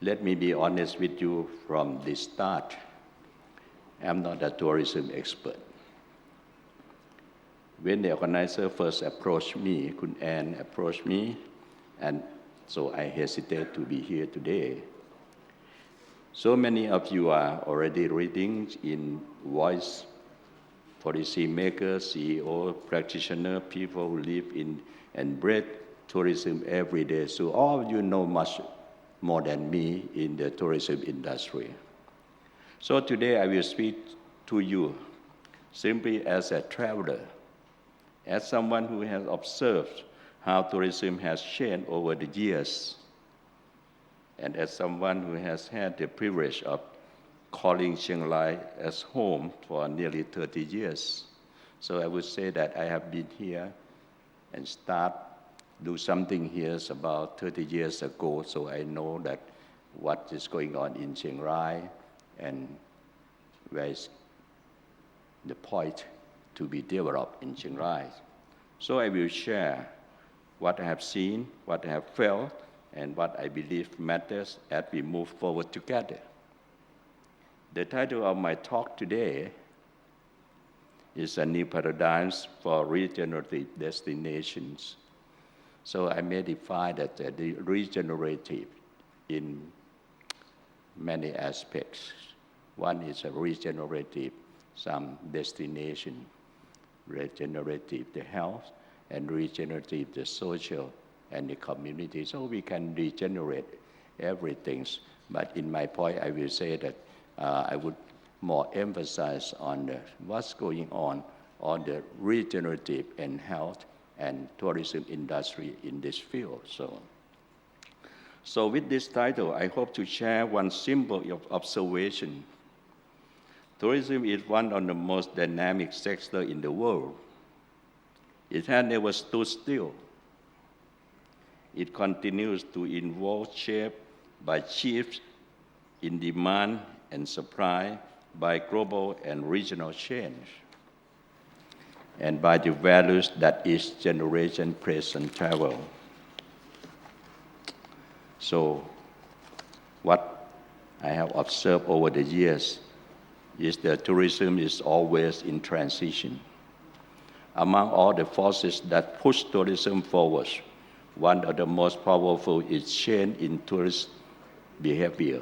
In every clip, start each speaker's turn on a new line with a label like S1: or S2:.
S1: Let me be honest with you from the start. I'm not a tourism expert. When the organizer first approached me, Kun Ann approached me, and so I hesitate to be here today. So many of you are already reading in Voice, policymakers, CEO, practitioner, people who live in and breathe tourism every day. So all of you know much more than me in the tourism industry. So today I will speak to you simply as a traveler, as someone who has observed how tourism has changed over the years, and as someone who has had the privilege of calling Chiang Rai as home for nearly 30 years. So I would say that I have been here and do something here about 30 years ago, so I know that what is going on in Chiang Rai and where is the point to be developed in Chiang Rai. So I will share what I have seen, what I have felt, and what I believe matters as we move forward together. The title of my talk today is A New Paradigms for Regenerative Destinations. So I may define that the regenerative in many aspects. One is a regenerative, some destination, regenerative, the health, and regenerative, the social and the community. So we can regenerate everything. But in my point, I will say that I would more emphasize on what's going on the regenerative and health and tourism industry in this field. So with this title, I hope to share one simple observation. Tourism is one of the most dynamic sectors in the world. It has never stood still. It continues to evolve, shaped by shifts in demand and supply, by global and regional change, and by the values that each generation places on travel. So what I have observed over the years is that tourism is always in transition. Among all the forces that push tourism forward, one of the most powerful is change in tourist behavior.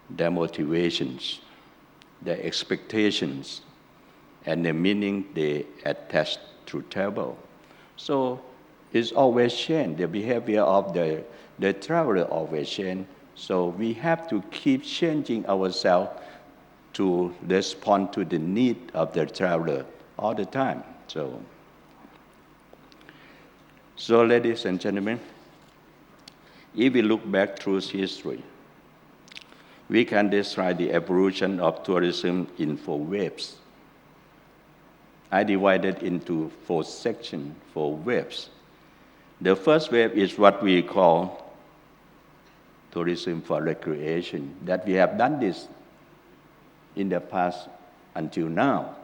S1: Their motivations, their expectations, and the meaning they attach to travel. So it's always change. The behavior of the traveler always change. So we have to keep changing ourselves to respond to the need of the traveler all the time. So ladies and gentlemen, if we look back through history, we can describe the evolution of tourism in 4 waves. I divided into 4 sections, 4 waves. The first wave is what we call tourism for recreation, that we have done this in the past until now,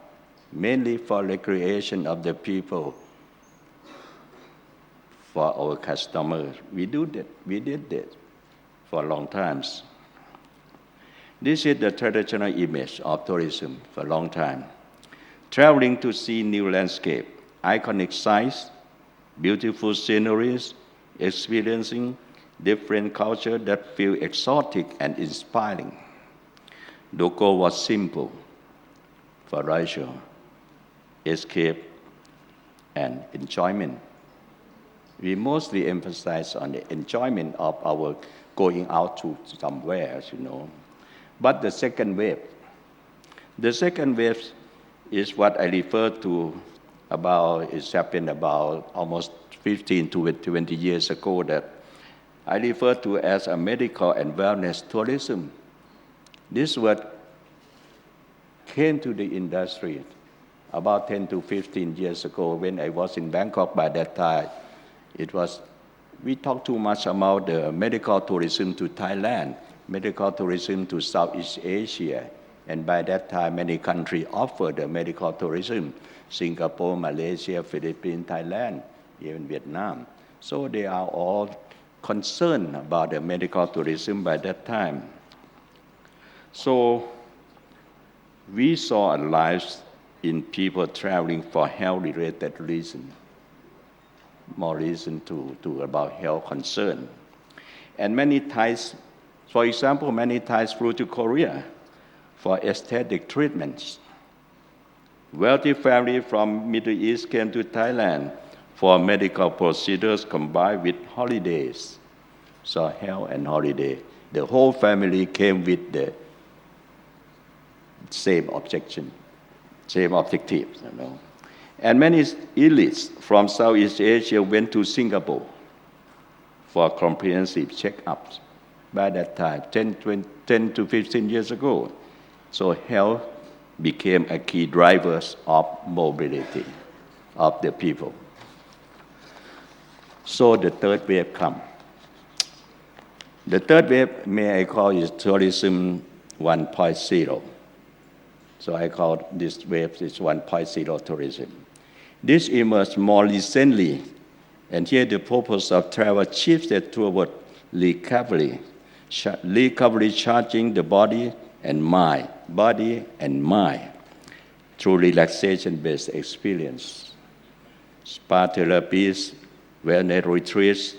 S1: mainly for recreation of the people, for our customers. We did that for a long time. This is the traditional image of tourism for a long time. Traveling to see new landscape, iconic sites, beautiful sceneries, experiencing different culture that feel exotic and inspiring. The goal was simple: for leisure, escape, and enjoyment. We mostly emphasize on the enjoyment of our going out to somewhere, But the second wave is what I refer to it's happened about almost 15 to 20 years ago, that I refer to as a medical and wellness tourism. This word came to the industry about 10 to 15 years ago when I was in Bangkok. By that time, we talked too much about the medical tourism to Thailand, medical tourism to Southeast Asia. And by that time, many countries offered the medical tourism: Singapore, Malaysia, Philippines, Thailand, even Vietnam. So they are all concern about the medical tourism by that time. So we saw a rise in people traveling for health-related reasons, more reason to about health concern. And many Thais, for example, many Thais flew to Korea for aesthetic treatments. Wealthy families from Middle East came to Thailand for medical procedures combined with holidays. So health and holiday. The whole family came with the same objectives, you know. And many elites from Southeast Asia went to Singapore for comprehensive checkups by that time, 10 to 15 years ago. So health became a key driver of mobility of the people. So the third wave come. The third wave, may I call it tourism 1.0. So I call this wave is 1.0 tourism. This emerged more recently, and here the purpose of travel shifted toward recovery charging the body and mind through relaxation-based experience. Spa therapies, wellness retreats,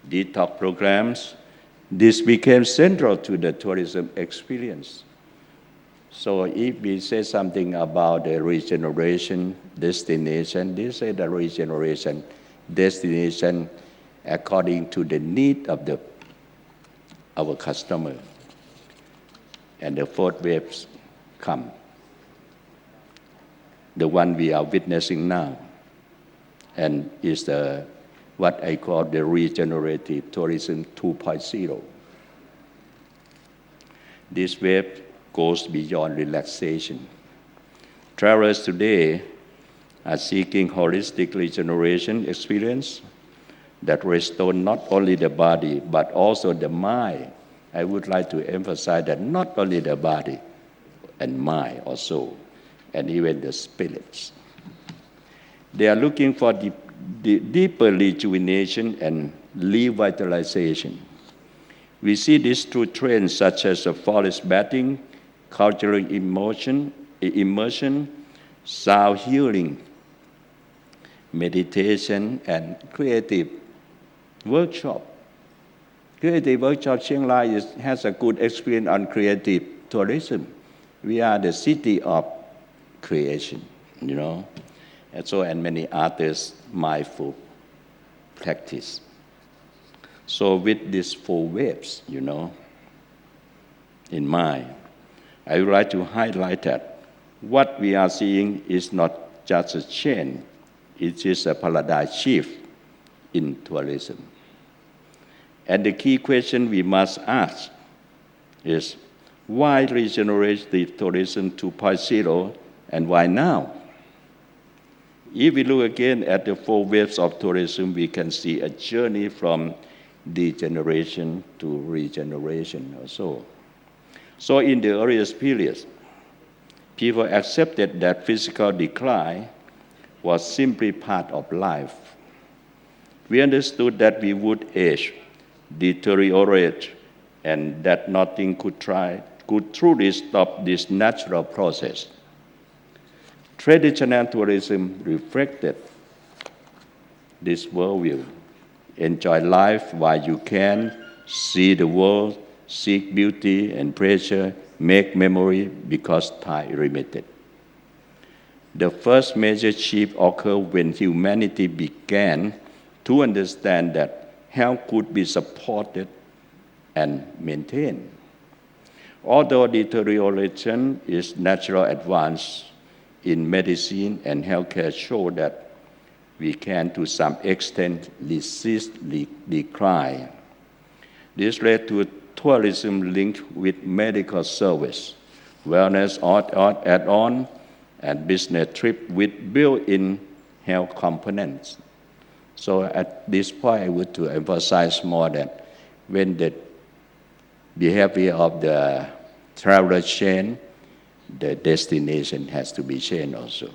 S1: detox programs, this became central to the tourism experience. So if we say something about the regeneration destination, this is the regeneration destination according to the need of our customer. And the fourth waves come. The one we are witnessing now, and is what I call the regenerative tourism 2.0. This wave goes beyond relaxation. Travelers today are seeking holistic regeneration experience that restore not only the body but also the mind. I would like to emphasize that not only the body and mind also, and even the spirits. They are looking for deeper rejuvenation and revitalization. We see this through trends such as forest bathing, cultural immersion, sound healing, meditation, and creative workshop. Creative workshop Chiang Rai has a good experience on creative tourism. We are the city of creation, you know. And many others mindful practice. So with these four waves, you know, in mind, I would like to highlight that what we are seeing is not just a change, it is a paradigm shift in tourism. And the key question we must ask is, why regenerative tourism 2.0 and why now? If we look again at the four waves of tourism, we can see a journey from degeneration to regeneration also. So in the earliest periods, people accepted that physical decline was simply part of life. We understood that we would age, deteriorate, and that nothing could truly stop this natural process. Traditional tourism reflected this worldview. Enjoy life while you can, see the world, seek beauty and pleasure, make memory because time is limited. The first major shift occurred when humanity began to understand that health could be supported and maintained. Although deterioration is natural advance in medicine and healthcare show that we can to some extent resist decline. This led to tourism linked with medical service, wellness add-on, and business trip with built-in health components. So at this point, I would to emphasize more that when the behavior of the traveler change, the destination has to be changed also.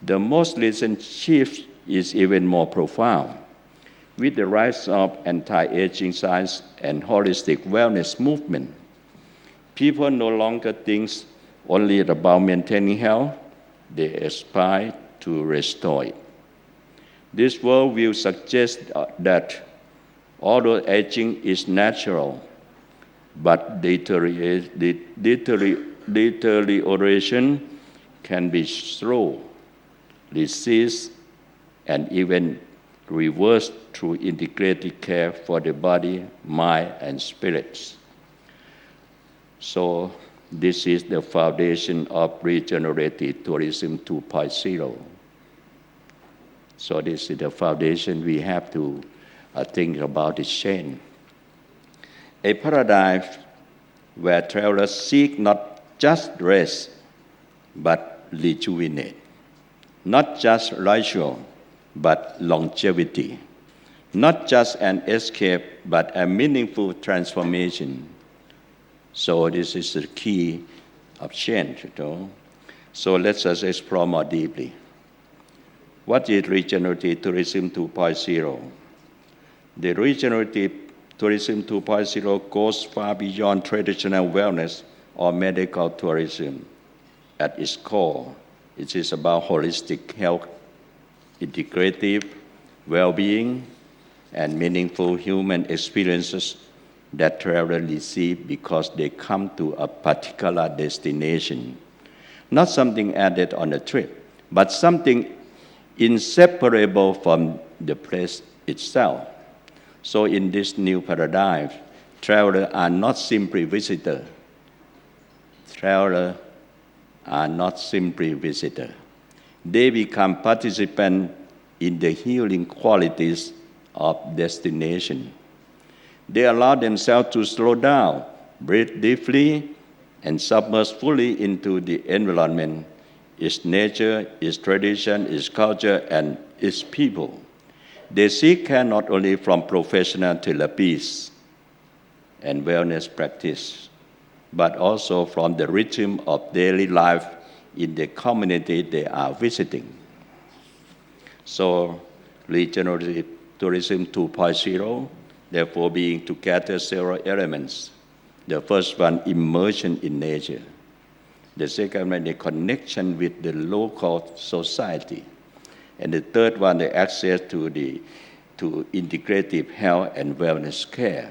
S1: The most recent shift is even more profound. With the rise of anti-aging science and holistic wellness movement, people no longer think only about maintaining health, they aspire to restore it. This worldview suggests that although aging is natural, but deterioration can be slow, resist, and even reversed through integrated care for the body, mind, and spirits. So this is the foundation of regenerative tourism 2.0. So this is the foundation we have to think about this change. A paradigm where travelers seek not just rest, but rejuvenate. Not just leisure, but longevity. Not just an escape, but a meaningful transformation. So this is the key of change. So let's just explore more deeply. What is regenerative tourism 2.0? The regenerative tourism 2.0 goes far beyond traditional wellness or medical tourism. At its core, it is about holistic health, integrative well-being, and meaningful human experiences that travelers receive because they come to a particular destination. Not something added on a trip, but something inseparable from the place itself. So in this new paradigm, travelers are not simply visitors. Travelers are not simply visitors. They become participants in the healing qualities of destination. They allow themselves to slow down, breathe deeply, and submerge fully into the environment, its nature, its tradition, its culture, and its people. They seek care not only from professional therapists and wellness practice, but also from the rhythm of daily life in the community they are visiting. So, regenerative tourism 2.0, therefore being together several elements. The first one, immersion in nature. The second one, the connection with the local society. And the third one, the access to integrative health and wellness care.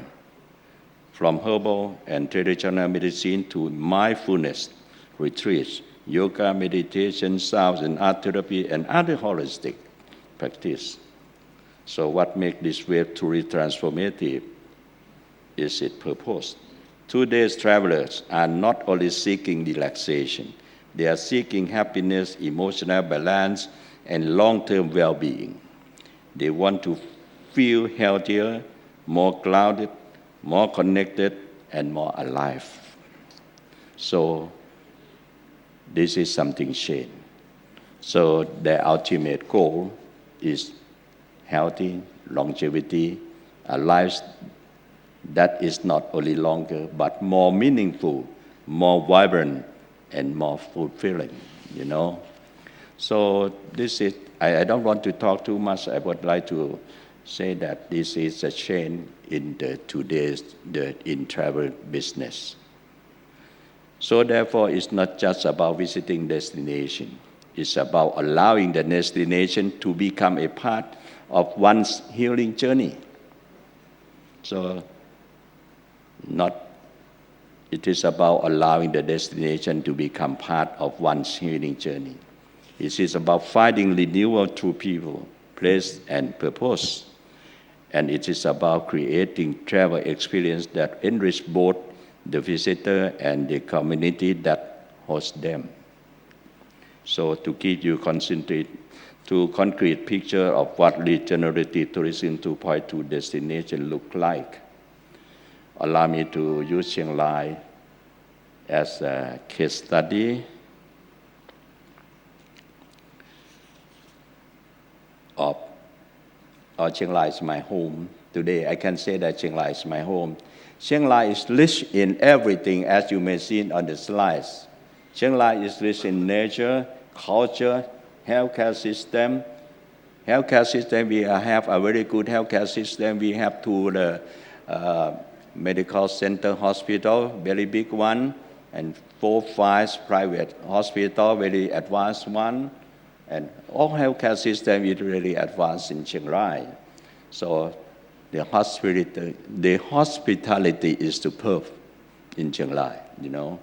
S1: From herbal and traditional medicine to mindfulness retreats, yoga, meditation, sound and art therapy, and other holistic practice. So what makes this wave truly transformative is its purpose. Today's travelers are not only seeking relaxation, they are seeking happiness, emotional balance, and long-term well-being. They want to feel healthier, more grounded, more connected, and more alive. So this is something changed. So their ultimate goal is healthy, longevity, a life that is not only longer, but more meaningful, more vibrant, and more fulfilling, So this is, I don't want to talk too much. I would like to say that this is a change in today's in travel business. So therefore, it's not just about visiting destination. It's about allowing the destination to become a part of one's healing journey. So it is about allowing the destination to become part of one's healing journey. It is about finding renewal through people, place, and purpose. And it is about creating travel experience that enrich both the visitor and the community that hosts them. So to give you concrete picture of what regenerative tourism 2.2 destination look like, allow me to use Chiang Mai as a case study Chiang Mai is my home. Today I can say that Chiang Mai is my home. Chiang Mai is rich in everything, as you may see on the slides. Chiang Mai is rich in nature, culture, healthcare system, Healthcare system, we have a very good healthcare system. We have two medical center hospital, very big one, and 4, 5 private hospital, very advanced one. And all healthcare system is really advanced in Chiang Rai. So the hospitality is superb in Chiang Rai, you know.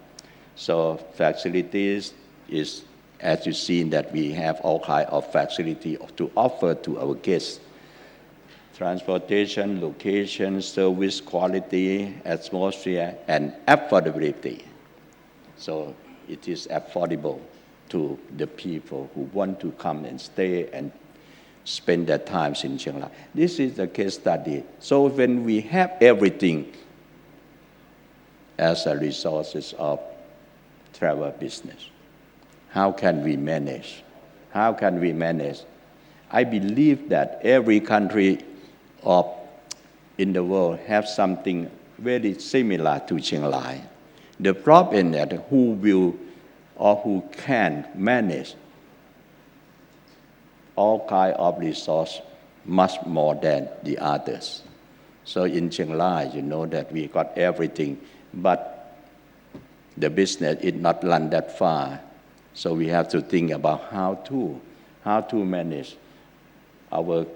S1: So facilities is, as you see, that we have all kinds of facility to offer to our guests. Transportation, location, service quality, atmosphere, and affordability. So it is affordable to the people who want to come and stay and spend their time in Chiang Rai. This is the case study. So when we have everything as a resources of travel business, how can we manage? How can we manage? I believe that every country in the world have something very similar to Chiang Rai. The problem is that who will or who can manage all kinds of resources much more than the others. So in Chiang Rai, you know that we got everything, but the business is not run that far. So we have to think about how to manage our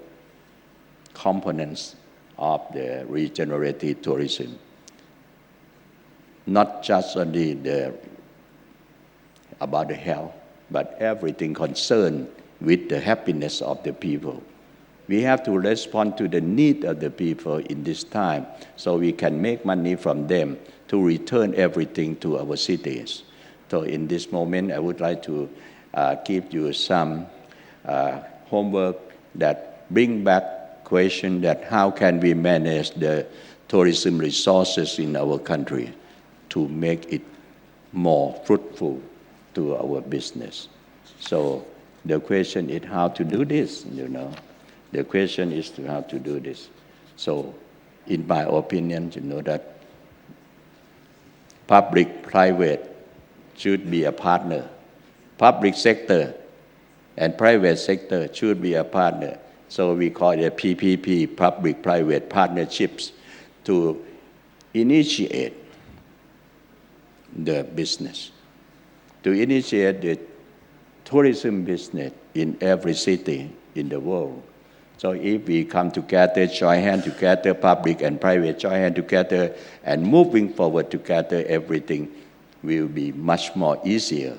S1: components of the regenerative tourism. Not just only about the health, but everything concerned with the happiness of the people. We have to respond to the need of the people in this time so we can make money from them to return everything to our cities. So in this moment, I would like to give you some homework that bring back question that how can we manage the tourism resources in our country to make it more fruitful to our business. So the question is how to do this, you know. The question is to how to do this. So in my opinion, you know that public-private should be a partner. Public sector and private sector should be a partner. So we call it a PPP, public-private partnerships, to initiate the business, to initiate the tourism business in every city in the world. So if we come together, join hands together, public and private join hands together, and moving forward together, everything will be much more easier.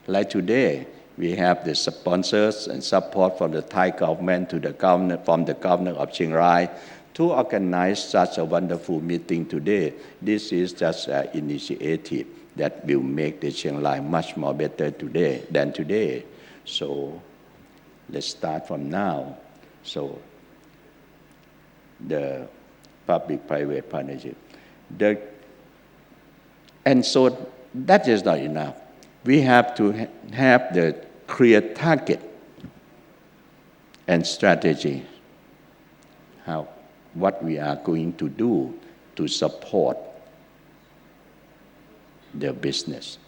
S1: Like today, we have the sponsors and support from the Thai government to the government, from the governor of Chiang Rai to organize such a wonderful meeting today. This is just an initiative that will make the Chiang Rai much more better today than today. So let's start from now. So the public-private partnership. And so that is not enough. We have to have the clear target and strategy, what we are going to do to support the business.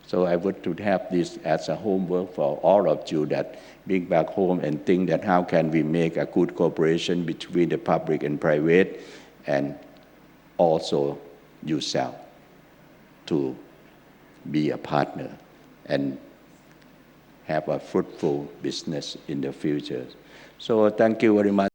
S1: So I would to have this as a homework for all of you that bring back home and think that how can we make a good cooperation between the public and private, and also yourself to be a partner and have a fruitful business in the future. So thank you very much.